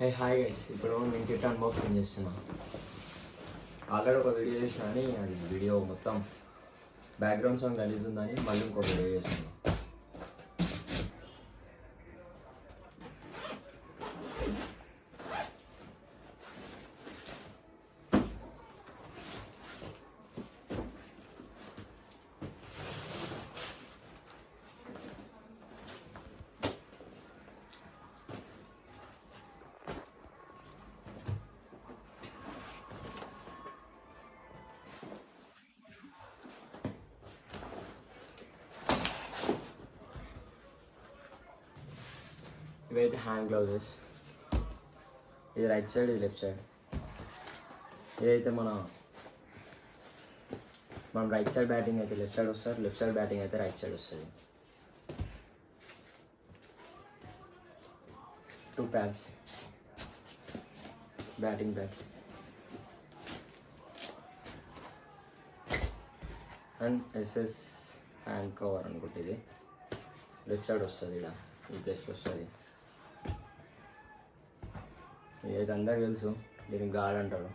Hey hi guys, ఇప్పుడు నేను kit unboxing చేస్తున్నా. ఆల్రెడీ ఒక వీడియో చేసిన అని అది వీడియో మొత్తం బ్యాక్గ్రౌండ్ సాంగ్ గలీజ్ ఉందని మళ్ళీ ఇంకో వీడియో చేస్తున్నా. ఇవైతే హ్యాండ్ గ్లౌజెస్. ఇది రైట్ సైడ్, ఇది లెఫ్ట్ సైడ్. ఇదైతే మనం రైట్ సైడ్ బ్యాటింగ్ అయితే లెఫ్ట్ సైడ్ వస్తుంది, లెఫ్ట్ సైడ్ బ్యాటింగ్ అయితే రైట్ సైడ్ వస్తుంది. 2 pads, batting pads and SS hand cover అనుకుంటే ఇది లెఫ్ట్ సైడ్ వస్తుంది. ఇలా ఈ ప్లేస్లో వస్తుంది. ఇదైతే అందరికి తెలుసు, దీనికి గార్డ్ అంటారు.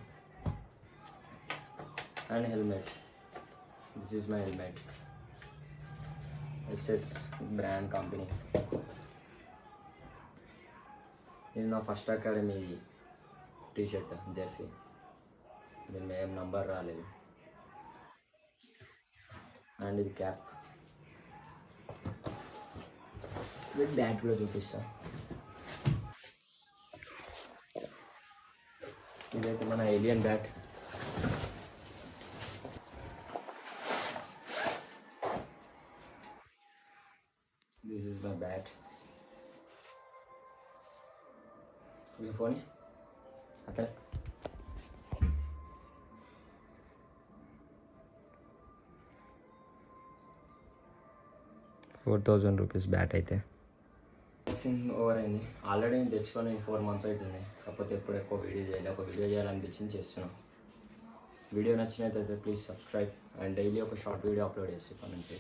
And helmet. This is my helmet, SS brand company. ఇది నా ఫస్ట్ అకాడమీ టీషర్ట్, జెర్సీ. దీని ఏం నంబర్ రాలేదు. అండ్ ఇది క్యాప్ విత్ బ్యాట్ కూడా చూపిస్తా. ఇదైతే మన alien bat. This is my bat. ఇది ఫోన్ అట్లా 4,000 రూపీస్ బ్యాట్. అయితే బాక్సింగ్ ఓవర్ అయింది. ఆల్రెడీ నేను తెచ్చుకొని 4 months అవుతుంది. కాకపోతే ఎప్పుడు ఎక్కువ వీడియో చేయాలి, ఒక వీడియో చేయాలనిపించింది చేస్తున్నాను. వీడియో నచ్చినట్లయితే ప్లీజ్ సబ్స్క్రైబ్ అండ్ డైలీ ఒక షార్ట్ వీడియో అప్లోడ్ చేసి ఇప్పటి నుంచి.